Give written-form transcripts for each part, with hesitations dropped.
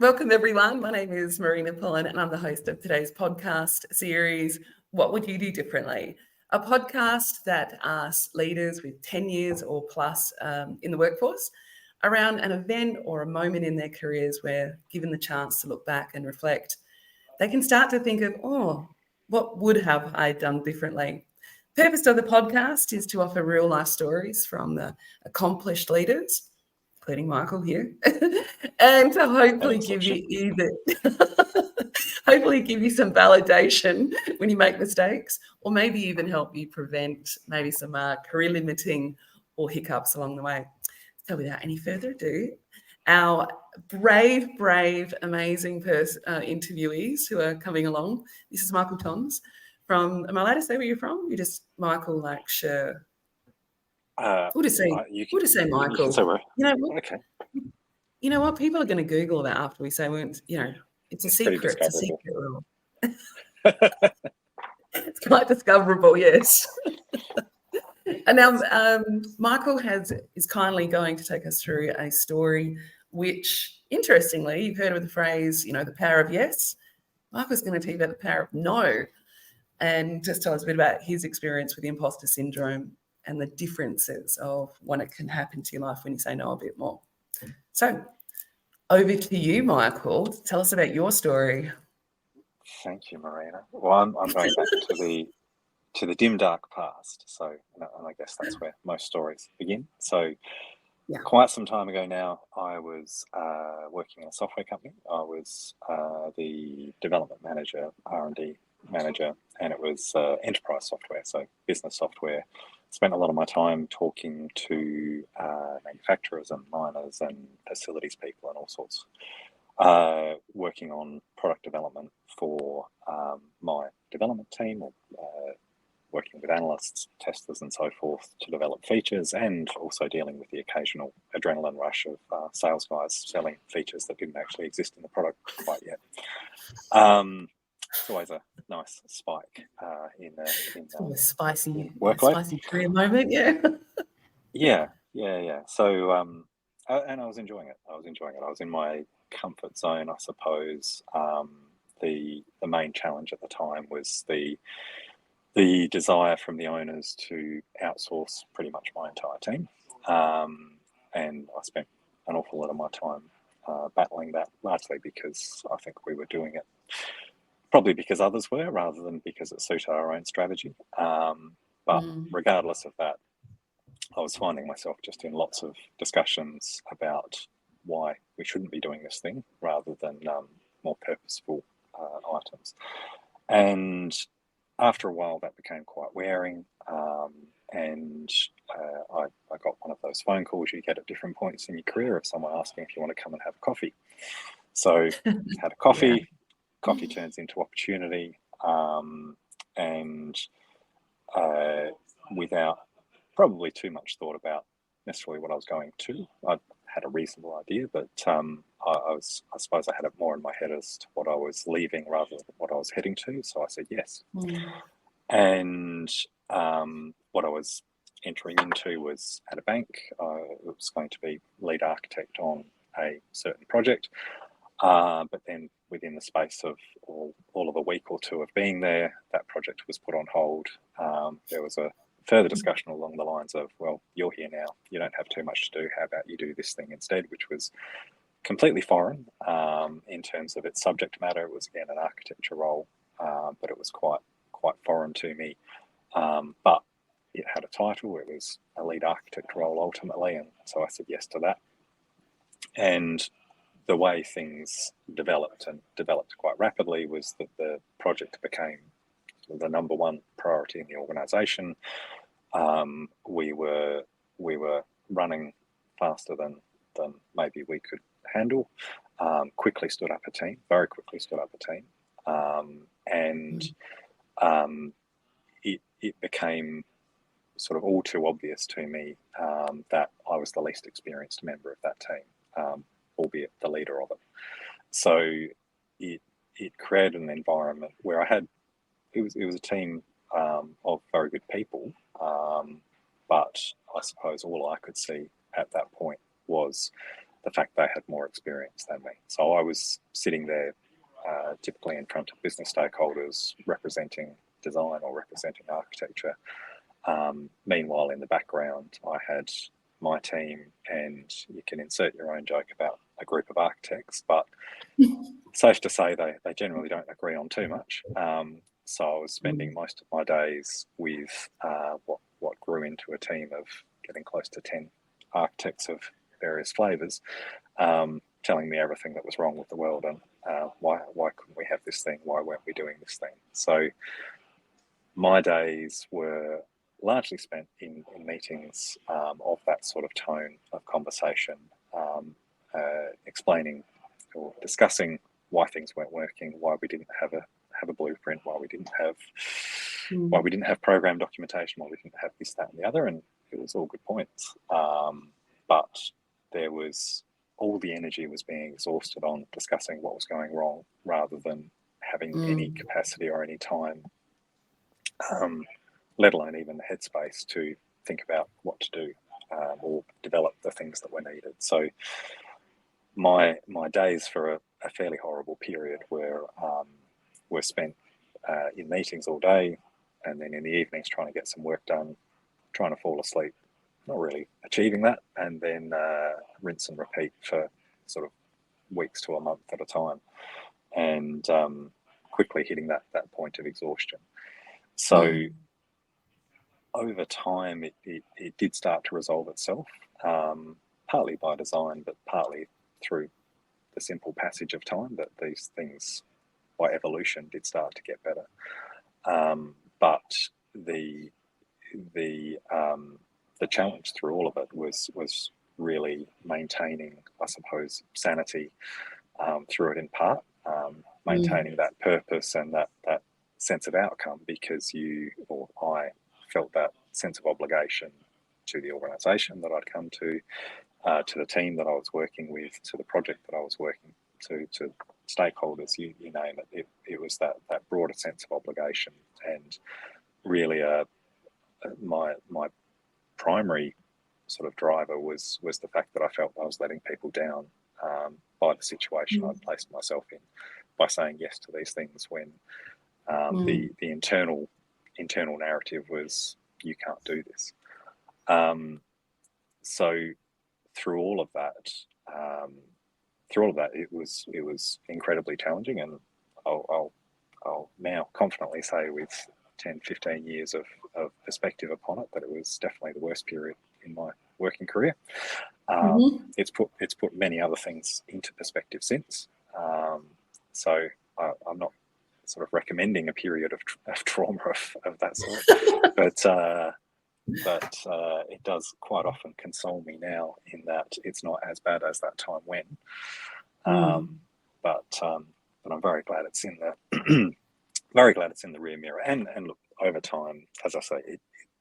Welcome, everyone. My name is Marina Pullen, and I'm the host of today's podcast series, What Would You Do Differently? A podcast that asks leaders with 10 years or plus in the workforce around an event or a moment in their careers where, given the chance to look back and reflect, they can start to think of, what would have I done differently? The purpose of the podcast is to offer real life stories from the accomplished leaders, including Michael here, and to hopefully give you hopefully give you some validation when you make mistakes, or maybe even help you prevent maybe some career limiting or hiccups along the way. So without any further ado, our brave, amazing interviewees who are coming along. This is Michael Toms from, am I allowed to say where you're from? You're just Michael, like, sure. We'll just say Michael. You can say where. You know what? Okay. You know what? People are going to Google that after we say, it's a secret. It's a secret rule. It's quite discoverable, yes. And now Michael is kindly going to take us through a story which, interestingly, you've heard of the phrase, the power of yes. Michael's going to tell you about the power of no, and just tell us a bit about his experience with the imposter syndrome and the differences of when it can happen to your life when you say no a bit more. So over to you, Michael. Tell us about your story. Thank you, Marina. Well, I'm going back to the dim, dark past. So, and I guess that's where most stories begin. So, Quite some time ago now, I was working in a software company. I was the development manager, R&D manager, and it was enterprise software, so business software. Spent a lot of my time talking to manufacturers and miners and facilities people and all sorts, working on product development for my development team, or working with analysts, testers and so forth to develop features, and also dealing with the occasional adrenaline rush of sales guys selling features that didn't actually exist in the product quite yet. It's always a nice spike in a spicy workload. Spicy career moment, yeah. Yeah. So, and I was enjoying it. I was in my comfort zone, I suppose. The main challenge at the time was the desire from the owners to outsource pretty much my entire team. And I spent an awful lot of my time battling that, largely because I think we were doing it probably because others were, rather than because it suited our own strategy. But regardless of that, I was finding myself just in lots of discussions about why we shouldn't be doing this thing, rather than more purposeful items. And after a while, that became quite wearing, and I got one of those phone calls you get at different points in your career of someone asking if you want to come and have a coffee. So had a coffee. Coffee turns into opportunity, and without probably too much thought about necessarily what I was going to. I had a reasonable idea, but I suppose I had it more in my head as to what I was leaving rather than what I was heading to. So I said yes. And what I was entering into was at a bank. It was going to be lead architect on a certain project. But then within the space of all of a week or two of being there, that project was put on hold. There was a further discussion along the lines of, well, you're here now, you don't have too much to do, how about you do this thing instead, which was completely foreign in terms of its subject matter. It was, again, an architecture role, but it was quite foreign to me. But it had a title, it was a lead architect role ultimately, and so I said yes to that. And the way things developed quite rapidly was that the project became the number one priority in the organisation. We were running faster than maybe we could handle. Very quickly stood up a team, and it became sort of all too obvious to me that I was the least experienced member of that team, albeit the leader of it. So it created an environment where it was a team of very good people, but I suppose all I could see at that point was the fact they had more experience than me. So I was sitting there typically in front of business stakeholders representing design or representing architecture. Meanwhile, in the background, I had my team, and you can insert your own joke about a group of architects, but safe to say they generally don't agree on too much. So I was spending most of my days with what grew into a team of getting close to 10 architects of various flavours, telling me everything that was wrong with the world and why couldn't we have this thing? Why weren't we doing this thing? So my days were largely spent in meetings of that sort of tone of conversation, explaining or discussing why things weren't working, why we didn't have a blueprint, why we didn't have program documentation, why we didn't have this, that, and the other, and it was all good points. But there was all the energy was being exhausted on discussing what was going wrong, rather than having any capacity or any time, let alone even the headspace to think about what to do or develop the things that were needed. So my days for a fairly horrible period were spent in meetings all day, and then in the evenings trying to get some work done, trying to fall asleep, not really achieving that, and then rinse and repeat for sort of weeks to a month at a time, and quickly hitting that point of exhaustion. So over time, it did start to resolve itself, partly by design, but partly through the simple passage of time, that these things, by evolution, did start to get better. But the challenge through all of it was really maintaining, I suppose, sanity through it in part, maintaining that purpose and that sense of outcome, because I felt that sense of obligation to the organisation that I'd come to the team that I was working with, to the project that I was working to stakeholders, you name it. It was that broader sense of obligation, and really my primary sort of driver was the fact that I felt I was letting people down by the situation I'd placed myself in, by saying yes to these things when the internal narrative was, you can't do this. So through all of that, it was incredibly challenging, and I'll now confidently say, with 10, 15 years of perspective upon it, that it was definitely the worst period in my working career. It's put many other things into perspective since. So I'm not sort of recommending a period of trauma of that sort, but it does quite often console me now, in that it's not as bad as that time when. But I'm very glad it's in the rear mirror. And look, over time, as I say,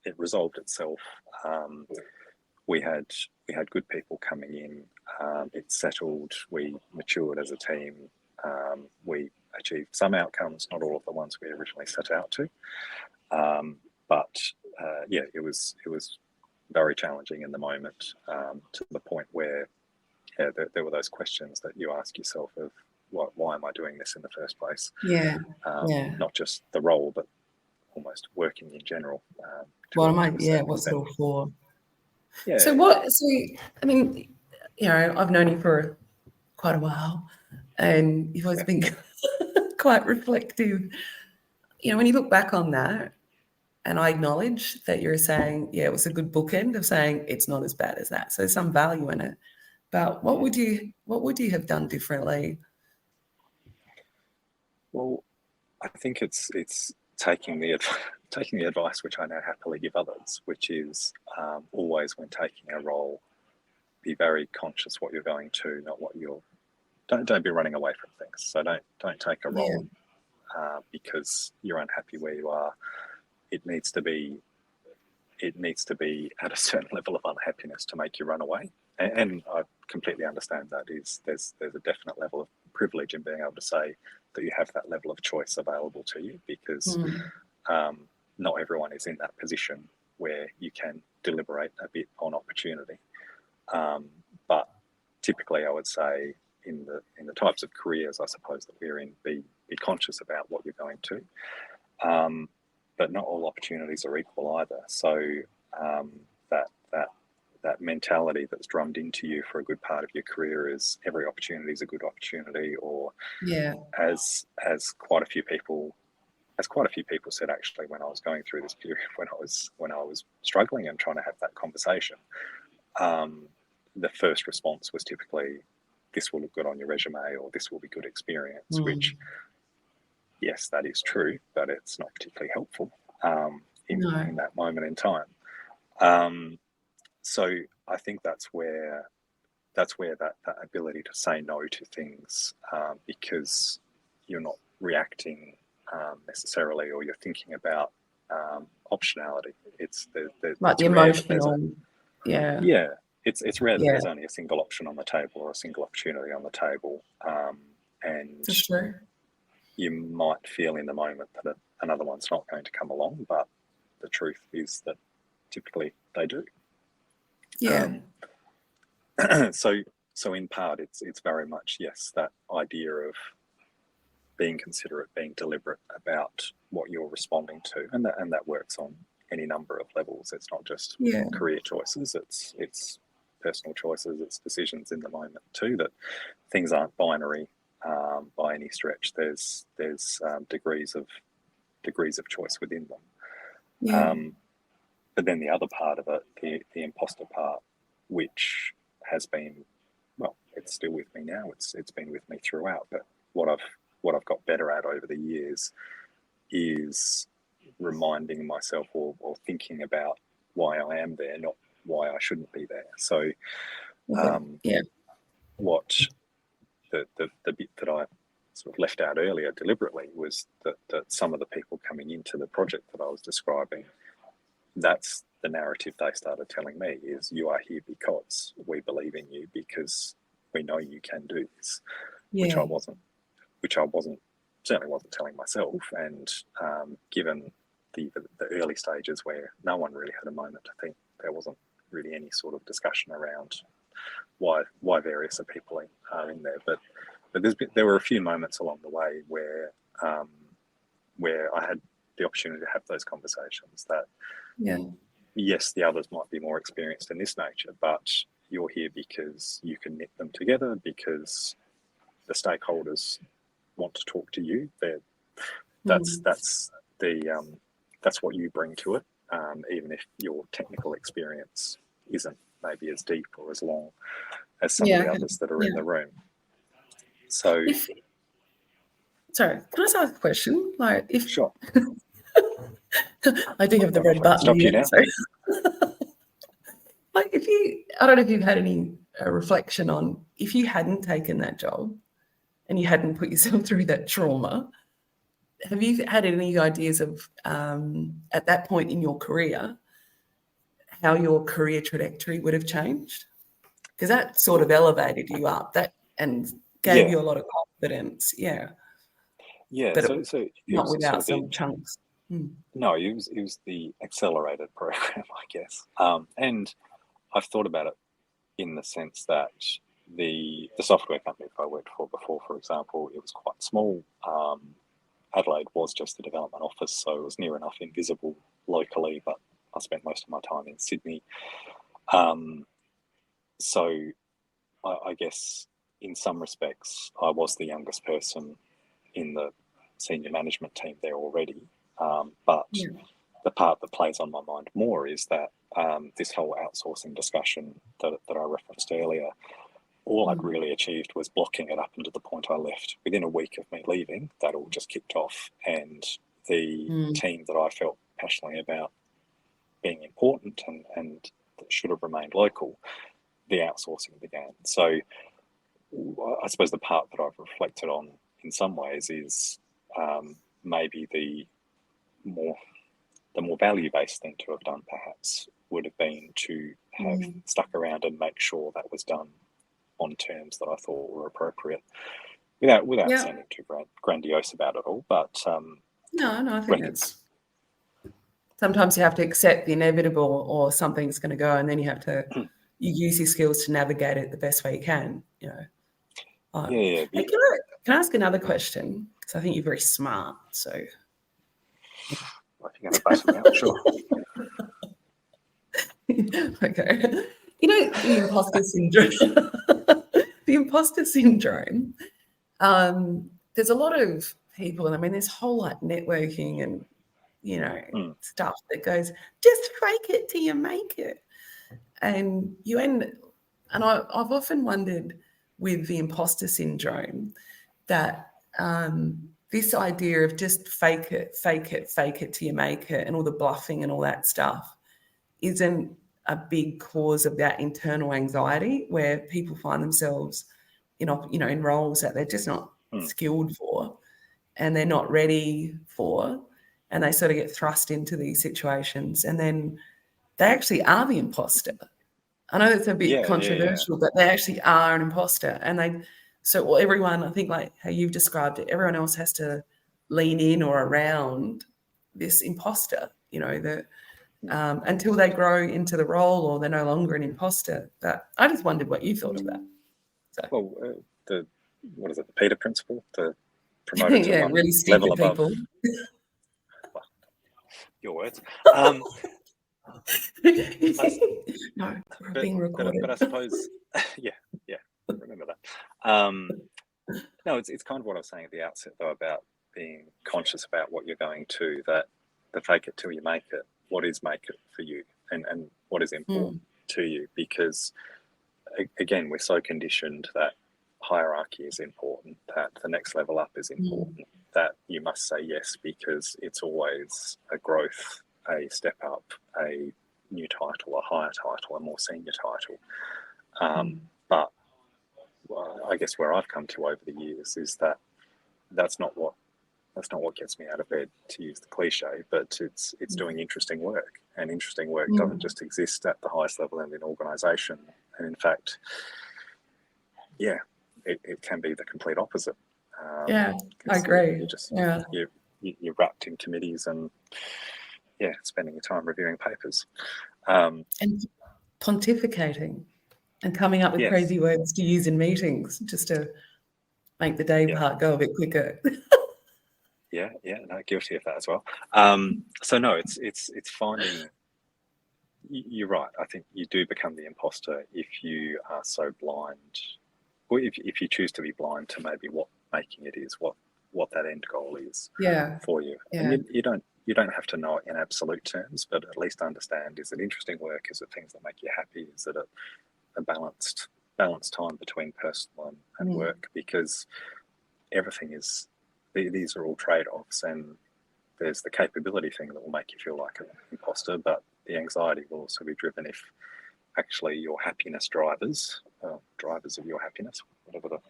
it resolved itself. We had good people coming in. It settled. We matured as a team. We achieved some outcomes, not all of the ones we originally set out to. But it was very challenging in the moment, to the point where there were those questions that you ask yourself of, why am I doing this in the first place? Not just the role, but almost working in general. What's it all for? Yeah. So I mean, I've known you for quite a while, and you've always been quite reflective. When you look back on that, and I acknowledge that you're saying, it was a good bookend of saying it's not as bad as that. So there's some value in it. But what would you have done differently? Well, I think it's taking the advice which I now happily give others, which is always, when taking a role, be very conscious what you're going to, not what you're. Don't be running away from things. So don't take a role because you're unhappy where you are. It needs to be at a certain level of unhappiness to make you run away. And I completely understand that. There's a definite level of privilege in being able to say that you have that level of choice available to you, because not everyone is in that position where you can deliberate a bit on opportunity. But typically I would say in the types of careers I suppose that we're in, be conscious about what you're going to. But not all opportunities are equal either. So that mentality that's drummed into you for a good part of your career is every opportunity is a good opportunity, or as quite a few people said actually when I was going through this period when I was struggling and trying to have that conversation, the first response was typically, this will look good on your resume, or this will be good experience, which, yes, that is true, but it's not particularly helpful in that moment in time. So I think that's where that ability to say no to things, because you're not reacting necessarily, or you're thinking about optionality. It's like the emotional, It's rare that there's only a single option on the table or a single opportunity on the table, and for sure. You might feel in the moment that another one's not going to come along, but the truth is that typically they do. So in part, it's very much, yes, that idea of being considerate, being deliberate about what you're responding to, and that works on any number of levels. It's not just career choices; it's personal choices, it's decisions in the moment too. That things aren't binary by any stretch. There's degrees of choice within them. But then the other part of it, the imposter part, which has been, well, it's still with me now. It's been with me throughout. But what I've got better at over the years is reminding myself or thinking about why I am there, not why I shouldn't be there. So, what the bit that I sort of left out earlier deliberately was that some of the people coming into the project that I was describing, that's the narrative they started telling me, is you are here because we believe in you, because we know you can do this, which I certainly wasn't telling myself. And given the early stages where no one really had a moment to think, there wasn't really any sort of discussion around why various people are in there. But there were a few moments along the way where I had the opportunity to have those conversations that, yes, the others might be more experienced in this nature, but you're here because you can knit them together, because the stakeholders want to talk to you. That's what you bring to it, even if your technical experience isn't maybe as deep or as long as some of the others that are in the room. So, sorry, can I ask a question? Sure. I do have the red button. Stop you now. So. I don't know if you've had any reflection on, if you hadn't taken that job and you hadn't put yourself through that trauma, have you had any ideas of, at that point in your career, how your career trajectory would have changed? Because that sort of elevated you up, and gave you a lot of confidence. But so not without sort of some chunks. No, it was the accelerated program, I guess. And I've thought about it in the sense that the software company that I worked for before, for example, it was quite small. Adelaide was just the development office, so it was near enough invisible locally, but I spent most of my time in Sydney. So I guess in some respects, I was the youngest person in the senior management team there already. But the part that plays on my mind more is that this whole outsourcing discussion that I referenced earlier, all I'd really achieved was blocking it up until the point I left. Within a week of me leaving, that all just kicked off, and the team that I felt passionately about being important and that should have remained local, the outsourcing began. So I suppose the part that I've reflected on in some ways is maybe the more value-based thing to have done perhaps would have been to have stuck around and make sure that was done on terms that I thought were appropriate, without sounding too grandiose about it all. But no, I think it's sometimes you have to accept the inevitable, or something's going to go, and then you have to you use your skills to navigate it the best way you can, you know. Yeah. Hey, can I ask another question? Because I think you're very smart. So, If you're going to bust me out, sure. okay. You know, the imposter syndrome. The imposter syndrome. There's a lot of people, and I mean, this whole like networking and, you know, stuff that goes, just fake it till you make it. And I've often wondered with the imposter syndrome that this idea of just fake it till you make it, and all the bluffing and all that stuff isn't a big cause of that internal anxiety where people find themselves in roles that they're just not skilled for and they're not ready for, and they sort of get thrust into these situations, and then they actually are the imposter. I know it's a bit controversial, but they actually are an imposter. And everyone, I think, like how you've described it, everyone else has to lean in or around this imposter, you know, that until they grow into the role or they're no longer an imposter. But I just wondered what you thought of that. So. Well, what is it? The Peter principle, to promote it to one really level above. People. Well, your words. No, we're being recorded. But I suppose, yeah, remember that. No, it's kind of what I was saying at the outset, though, about being conscious about what you're going to, that the fake it till you make it, what is make it for you, and what is important to you, because, again, we're so conditioned that hierarchy is important, that the next level up is important, that you must say yes because it's always a growth, a step up, a new title, a higher title, a more senior title. But I guess where I've come to over the years is that that's not what gets me out of bed, to use the cliche, but it's doing interesting work, and interesting work doesn't just exist at the highest level in an organisation, and in fact, it can be the complete opposite. I agree. You're wrapped in committees and spending your time reviewing papers and pontificating and coming up with crazy words to use in meetings just to make the day part go a bit quicker. No, guilty of that as well. So no, it's finding. You're right. I think you do become the imposter if you are so blind, or if you choose to be blind to maybe what making it is, what that end goal is for you. And you don't have to know it in absolute terms, but at least understand: is it interesting work? Is it things that make you happy? Is it a balanced time between personal and work? Because everything is. These are all trade-offs, and there's the capability thing that will make you feel like an imposter, but the anxiety will also be driven if actually your happiness drivers of your happiness, whatever the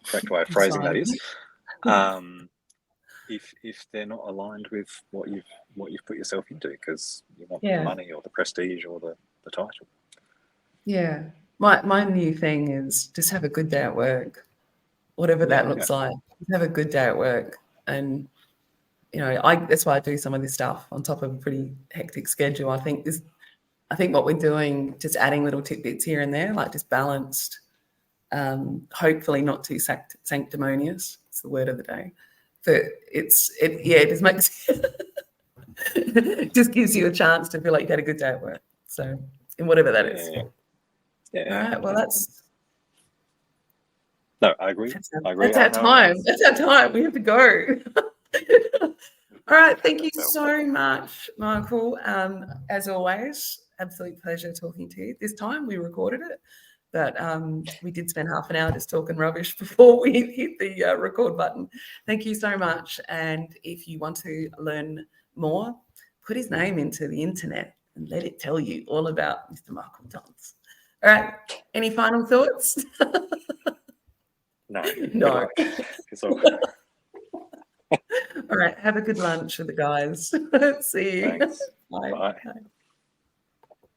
correct way of phrasing that is, if they're not aligned with what you've put yourself into, because you want the money or the prestige or the title. Yeah, my new thing is just have a good day at work, whatever that looks like. Have a good day at work, and that's why I do some of this stuff on top of a pretty hectic schedule. I think what we're doing, just adding little tidbits here and there, like just balanced, hopefully not too sanctimonious. It's the word of the day, but it just makes it just gives you a chance to feel like you had a good day at work. So, in whatever that is. All right. Well, that's. No, I agree. That's our time. That's our time. We have to go. All right. Thank you so much, Michael. As always, absolute pleasure talking to you. This time we recorded it, but we did spend half an hour just talking rubbish before we hit the record button. Thank you so much. And if you want to learn more, put his name into the internet and let it tell you all about Mr. Michael Dance. All right. Any final thoughts? No. All right. Have a good lunch with the guys. See you. Thanks. Bye. Bye.